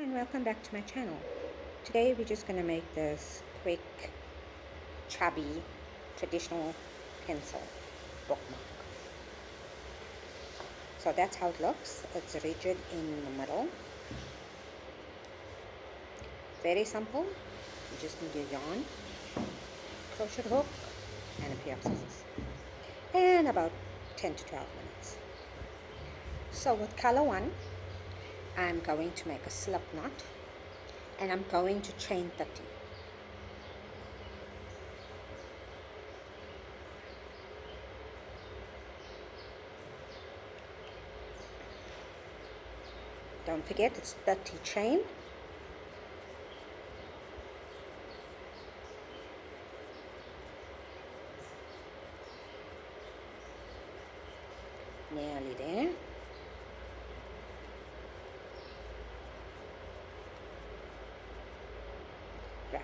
and welcome back to my channel. Today we're just going to make this quick, chubby, traditional pencil bookmark. So that's how it looks. It's rigid in the middle. Very simple. You just need your yarn, crochet hook, and a pair of scissors. And about 10 to 12 minutes. So with color 1, I'm going to make a slip knot, and I'm going to chain 30. Don't forget, it's 30 chain. Nearly there. Right.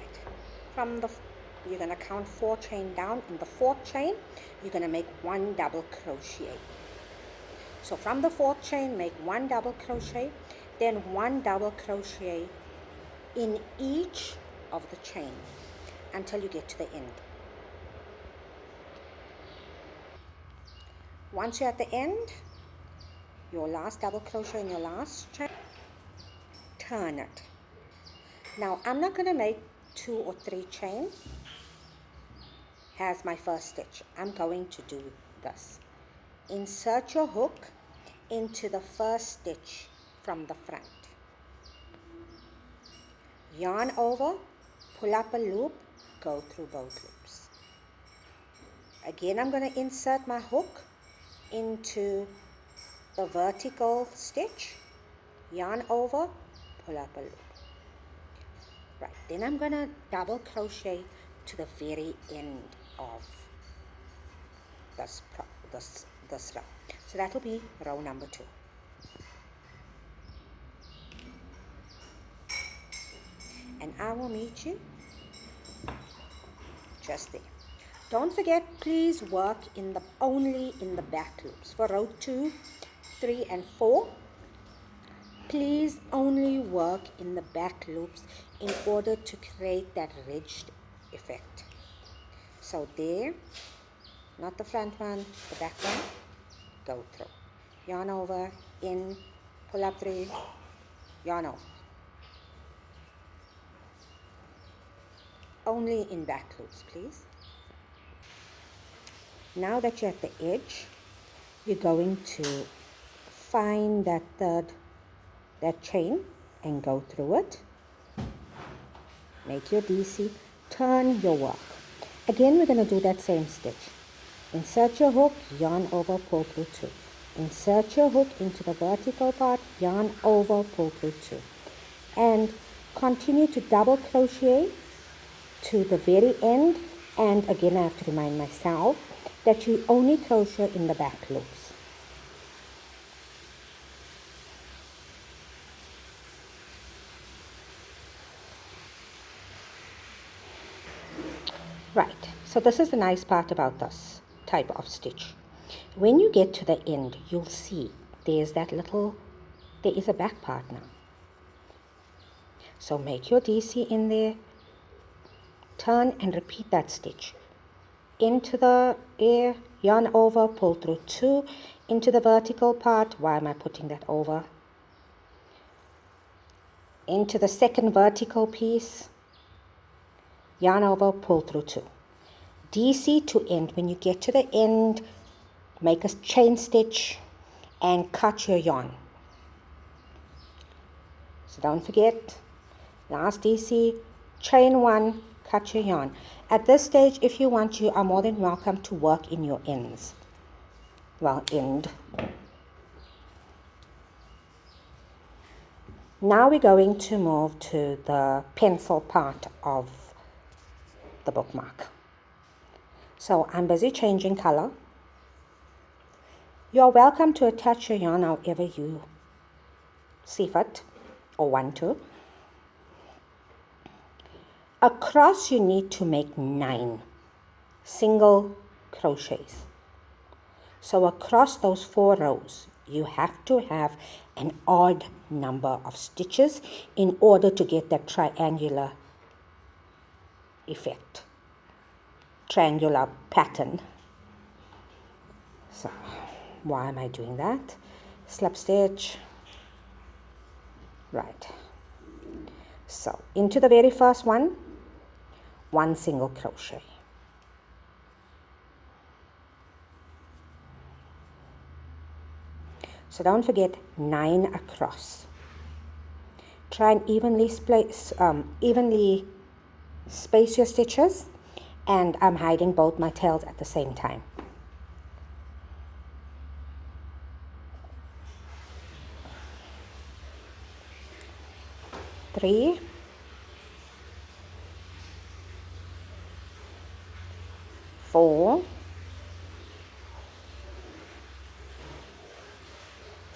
You're going to count 4 chain down. In the 4th chain, you're going to make 1 double crochet. So from the 4th chain, make 1 double crochet, then 1 double crochet in each of the chain until you get to the end. Once you're at the end, your last double crochet in your last chain, turn it. Now I'm not going to make 2 or 3 chains as my first stitch. I'm going to do this. Insert your hook into the first stitch from the front. Yarn over, pull up a loop, go through both loops. Again, I'm going to insert my hook into the vertical stitch, yarn over, pull up a loop. Right, then I'm going to double crochet to the very end of this row. So that will be row number 2. And I will meet you just there. Don't forget, please work only in the back loops. For row 2, 3, and 4, please only work in the back loops in order to create that ridged effect. So there, not the front one, the back one, go through. Yarn over, in, pull up 3, yarn over. Only in back loops, please. Now that you're at the edge, you're going to find that chain and go through it. Make your DC, turn your work. Again, we're going to do that same stitch. Insert your hook, yarn over, pull through 2. Insert your hook into the vertical part, yarn over, pull through 2. And continue to double crochet to the very end. And again, I have to remind myself that you only crochet in the back loops. Right, so this is the nice part about this type of stitch. When you get to the end, you'll see there is a back part now. So make your DC in there, turn and repeat that stitch. Into the air, yarn over, pull through 2, into the vertical part. Why am I putting that over? Into the second vertical piece, yarn over, pull through 2. DC to end. When you get to the end, make a chain stitch and cut your yarn. So don't forget, last DC, chain 1, cut your yarn. At this stage, if you want, you are more than welcome to work in your ends. Well, end. Now we're going to move to the pencil part of the bookmark. So I'm busy changing color. You're welcome to attach your yarn however you see fit or want to. Across you need to make 9 single crochets. So across those 4 rows, you have to have an odd number of stitches in order to get that triangular effect, triangular pattern. So why am I doing that? Slip stitch, right. So into the very first one single crochet. So don't forget 9 across. Try and evenly space your stitches, and I'm hiding both my tails at the same time. Three, 4,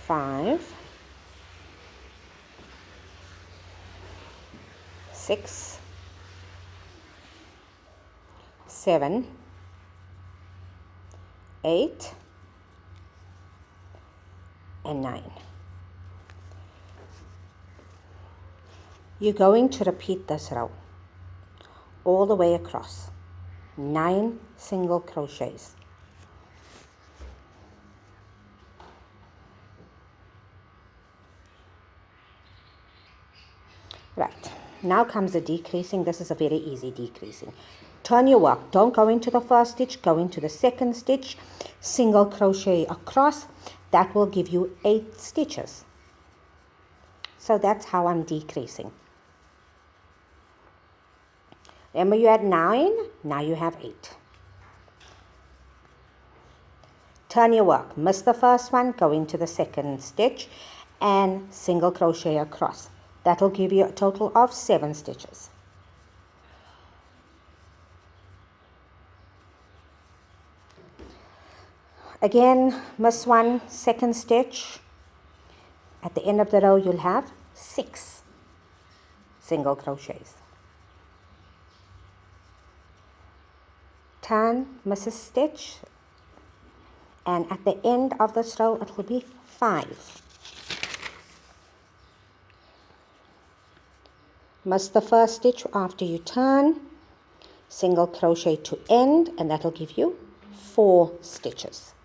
5, 6, 7, 8, and 9. You're going to repeat this row all the way across. 9 single crochets. Right, now comes the decreasing. This is a very easy decreasing. Turn your work. Don't go into the first stitch, go into the second stitch, single crochet across. That will give you 8 stitches. So that's how I'm decreasing. Remember, you had 9, now you have 8. Turn your work. Miss the first one, go into the second stitch and single crochet across. That will give you a total of 7 stitches. Again, miss one, second stitch. At the end of the row, you'll have 6 single crochets. Turn, miss a stitch, and at the end of this row, it will be 5. Miss the first stitch after you turn, single crochet to end, and that will give you 4 stitches.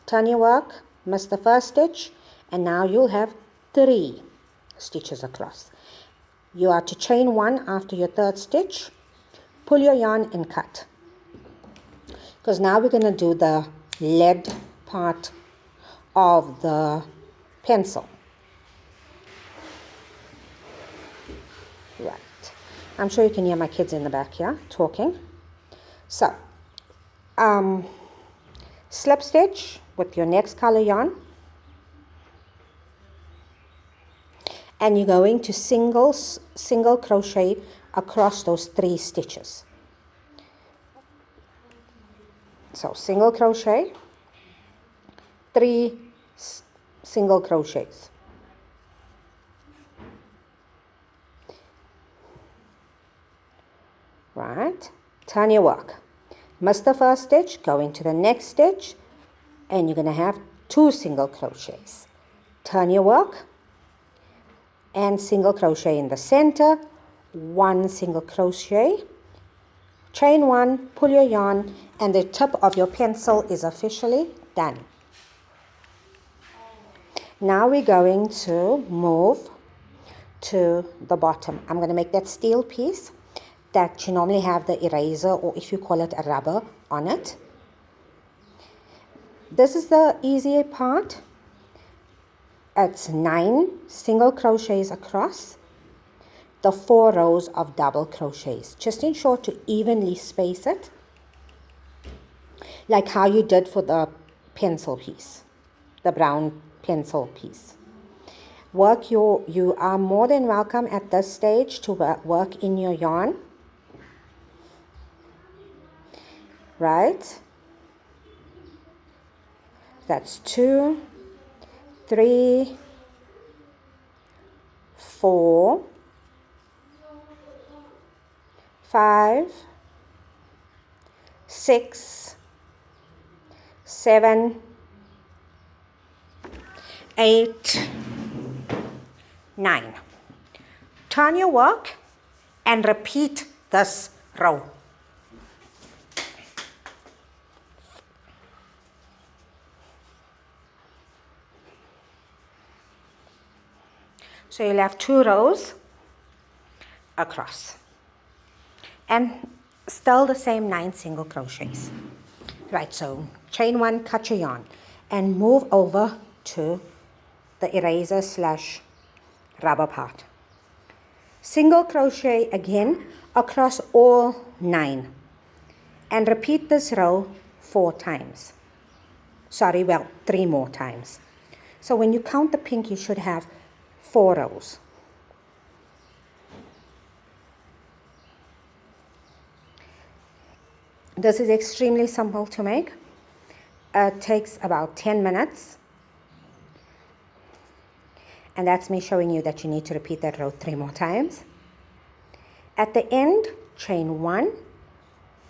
Turn your work, miss the first stitch, and now you'll have 3 stitches across. You are to chain 1 after your third stitch, pull your yarn and cut. Because now we're going to do the lead part of the pencil. Right. I'm sure you can hear my kids in the back here talking. So, slip stitch with your next color yarn, and you're going to single crochet across those 3 stitches. So single crochet, 3 single crochets. Right, turn your work. Miss the first stitch, go into the next stitch, and you're going to have 2 single crochets. Turn your work and single crochet in the center, 1 single crochet, chain 1, pull your yarn, and the tip of your pencil is officially done. Now we're going to move to the bottom. I'm going to make that steel piece that you normally have the eraser, or if you call it a rubber, on it. This is the easier part. It's 9 single crochets across the 4 rows of double crochets. Just ensure to evenly space it, like how you did for the pencil piece, the brown pencil piece. You are more than welcome at this stage to work in your yarn. Right? That's 2, 3, 4, 5, 6, 7, 8, 9. Turn your work and repeat this row. So you'll have 2 rows across. And still the same 9 single crochets. Right, so chain 1, cut your yarn and move over to the eraser / rubber part. Single crochet again across all 9 and repeat this row 4 times. 3 more times. So when you count the pink, you should have 4 rows. This is extremely simple to make. It takes about 10 minutes. And that's me showing you that you need to repeat that row 3 more times. At the end, chain 1,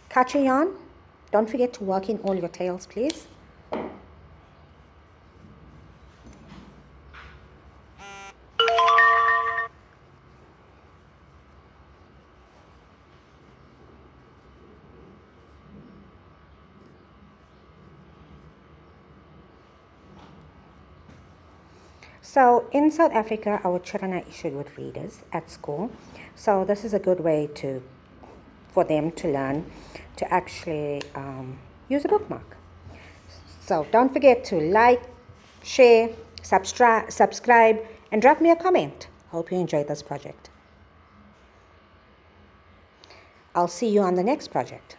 cut your yarn. Don't forget to work in all your tails, please. So in South Africa, our children are issued with readers at school. So this is a good way for them to learn to actually use a bookmark. So don't forget to like, share, subscribe, and drop me a comment. Hope you enjoyed this project. I'll see you on the next project.